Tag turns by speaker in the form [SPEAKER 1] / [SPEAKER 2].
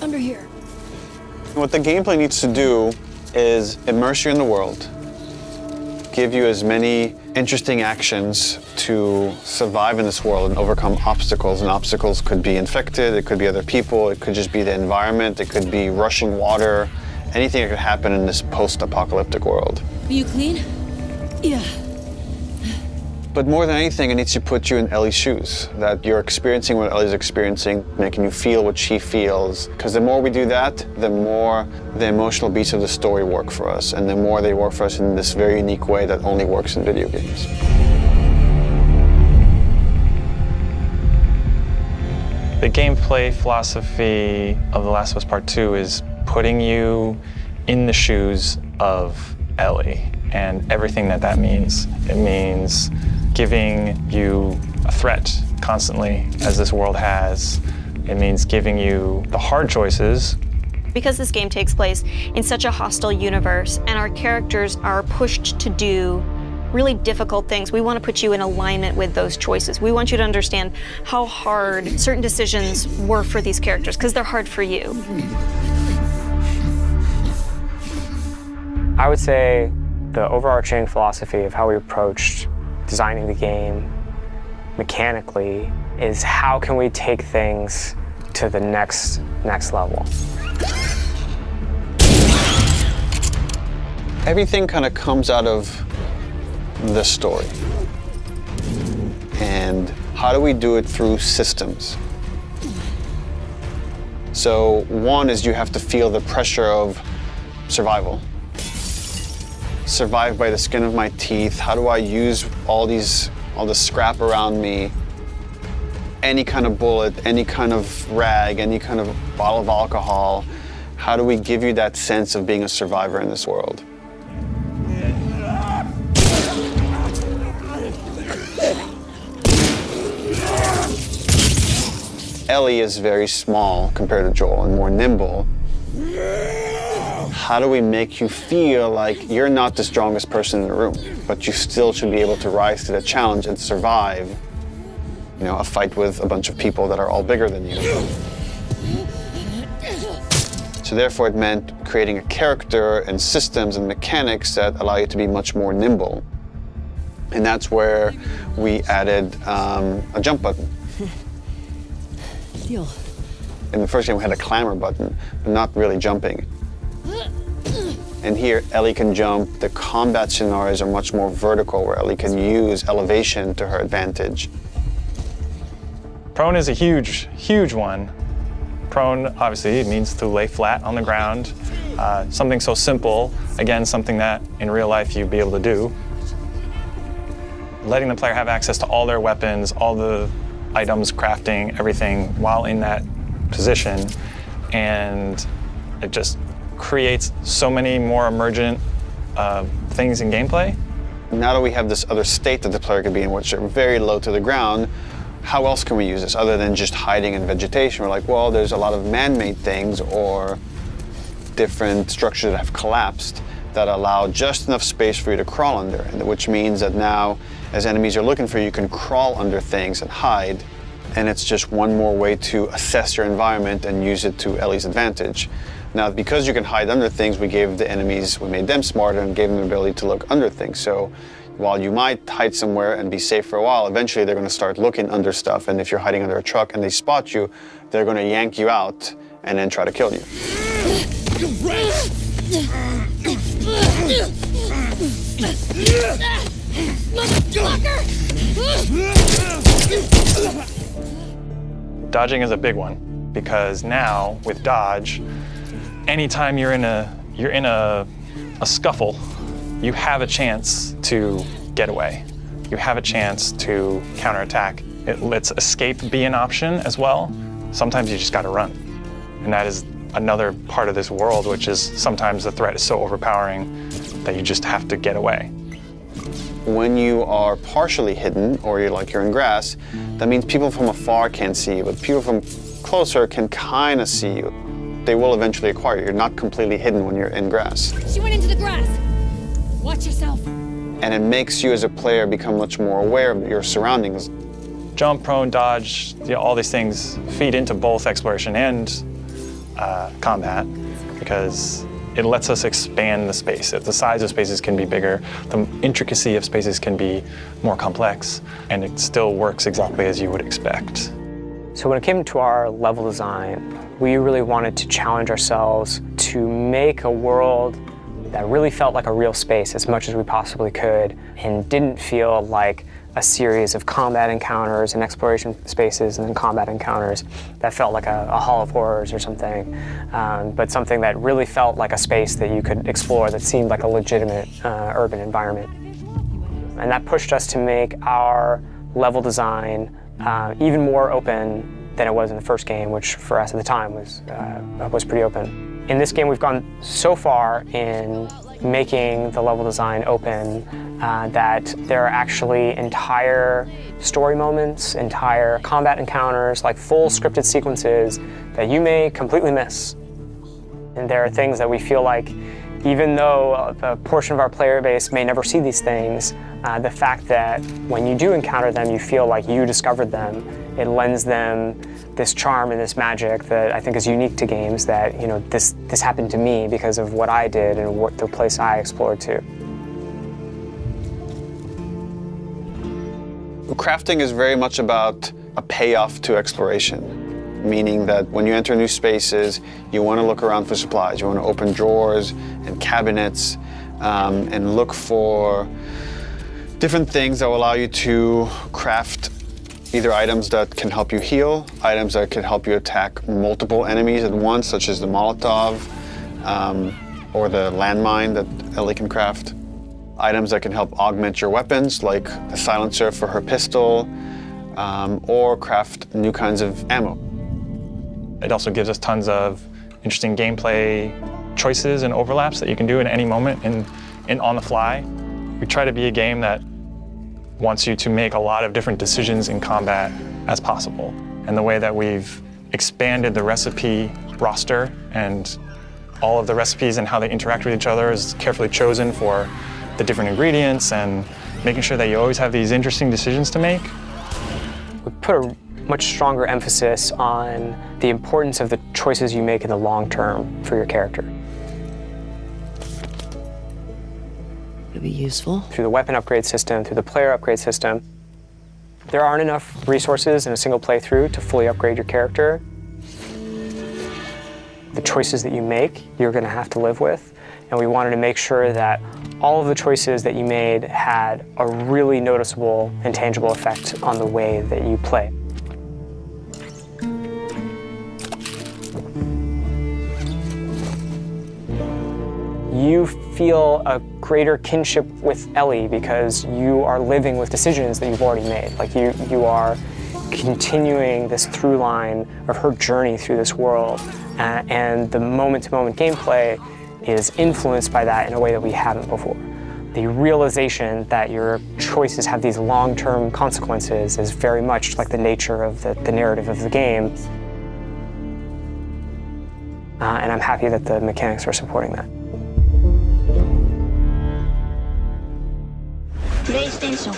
[SPEAKER 1] under here.
[SPEAKER 2] What the gameplay needs to do is immerse you in the world, give you as many interesting actions to survive in this world and overcome obstacles. And obstacles could be infected, it could be other people, it could just be the environment, it could be rushing water, anything that could happen in this post-apocalyptic world.
[SPEAKER 1] Are you clean? Yeah.
[SPEAKER 2] But more than anything, it needs to put you in Ellie's shoes, that you're experiencing what Ellie's experiencing, making you feel what she feels. Because the more we do that, the more the emotional beats of the story work for us, and the more they work for us in this very unique way that only works in video games.
[SPEAKER 3] The gameplay philosophy of The Last of Us Part 2 is putting you in the shoes of Ellie and everything that that means. It means giving you a threat constantly, as this world has. It means giving you the hard choices.
[SPEAKER 4] Because this game takes place in such a hostile universe and our characters are pushed to do really difficult things, we want to put you in alignment with those choices. We want you to understand how hard certain decisions were for these characters, because they're hard for you.
[SPEAKER 5] I would say the overarching philosophy of how we approached designing the game mechanically is how can we take things to the next level.
[SPEAKER 2] Everything kind of comes out of the story. And how do we do it through systems? So one is you have to feel the pressure of survival. Survive by the skin of my teeth. How do I use all this scrap around me? Any kind of bullet, any kind of rag, any kind of bottle of alcohol. How do we give you that sense of being a survivor in this world? Ellie is very small compared to Joel and more nimble. How do we make you feel like you're not the strongest person in the room, but you still should be able to rise to the challenge and survive, you know, a fight with a bunch of people that are all bigger than you? So therefore it meant creating a character and systems and mechanics that allow you to be much more nimble. And that's where we added a jump button.
[SPEAKER 1] Deal.
[SPEAKER 2] In the first game we had a clamber button, but not really jumping. And here, Ellie can jump. The combat scenarios are much more vertical, where Ellie can use elevation to her advantage.
[SPEAKER 3] Prone is a huge, huge one. Prone, obviously, it means to lay flat on the ground. Something so simple, again, something that in real life you'd be able to do. Letting the player have access to all their weapons, all the items, crafting, everything while in that position. And it just creates so many more emergent things in gameplay.
[SPEAKER 2] Now that we have this other state that the player could be in, which are very low to the ground, how else can we use this other than just hiding in vegetation? We're like, well, there's a lot of man-made things or different structures that have collapsed that allow just enough space for you to crawl under, which means that now, as enemies are looking for you, you can crawl under things and hide, and it's just one more way to assess your environment and use it to Ellie's advantage. Now, because you can hide under things, we made them smarter and gave them the ability to look under things. So while you might hide somewhere and be safe for a while, eventually they're going to start looking under stuff, and if you're hiding under a truck and they spot you, they're going to yank you out and then try to kill you.
[SPEAKER 3] Dodging is a big one, because now with dodge, anytime you're in a scuffle, you have a chance to get away. You have a chance to counterattack. It lets escape be an option as well. Sometimes you just gotta run. And that is another part of this world, which is sometimes the threat is so overpowering that you just have to get away.
[SPEAKER 2] When you are partially hidden, or you're in grass, that means people from afar can't see you, but people from closer can kind of see you. They will eventually acquire you. You're not completely hidden when you're in grass.
[SPEAKER 1] She went into the grass. Watch yourself.
[SPEAKER 2] And it makes you as a player become much more aware of your surroundings.
[SPEAKER 3] Jump, prone, dodge, all these things feed into both exploration and combat because it lets us expand the space. The size of spaces can be bigger, the intricacy of spaces can be more complex, and it still works exactly as you would expect.
[SPEAKER 5] So when it came to our level design, we really wanted to challenge ourselves to make a world that really felt like a real space as much as we possibly could and didn't feel like a series of combat encounters and exploration spaces and then combat encounters that felt like a Hall of Horrors or something, but something that really felt like a space that you could explore that seemed like a legitimate urban environment. And that pushed us to make our level design even more open than it was in the first game, which for us at the time was pretty open. In this game, we've gone so far in making the level design open that there are actually entire story moments, entire combat encounters, like full scripted sequences that you may completely miss. And there are things that we feel like, even though a portion of our player base may never see these things, the fact that when you do encounter them, you feel like you discovered them, it lends them this charm and this magic that I think is unique to games, that, you know, this happened to me because of what I did and what the place I explored to.
[SPEAKER 2] Crafting is very much about a payoff to exploration, meaning that when you enter new spaces, you want to look around for supplies. You want to open drawers and cabinets and look for different things that will allow you to craft either items that can help you heal, items that can help you attack multiple enemies at once, such as the Molotov or the landmine that Ellie can craft. Items that can help augment your weapons, like the silencer for her pistol, or craft new kinds of ammo.
[SPEAKER 3] It also gives us tons of interesting gameplay choices and overlaps that you can do at any moment and on the fly. We try to be a game that wants you to make a lot of different decisions in combat as possible. And the way that we've expanded the recipe roster and all of the recipes and how they interact with each other is carefully chosen for the different ingredients and making sure that you always have these interesting decisions to make.
[SPEAKER 5] We put a much stronger emphasis on the importance of the choices you make in the long term for your character.
[SPEAKER 1] It'll be useful.
[SPEAKER 5] Through the weapon upgrade system, through the player upgrade system, there aren't enough resources in a single playthrough to fully upgrade your character. The choices that you make, you're going to have to live with. And we wanted to make sure that all of the choices that you made had a really noticeable and tangible effect on the way that you play. You feel a greater kinship with Ellie because you are living with decisions that you've already made. Like you are continuing this through line of her journey through this world, and the moment-to-moment gameplay is influenced by that in a way that we haven't before. The realization that your choices have these long-term consequences is very much like the nature of the narrative of the game. And I'm happy that the mechanics are supporting that.
[SPEAKER 6] PlayStation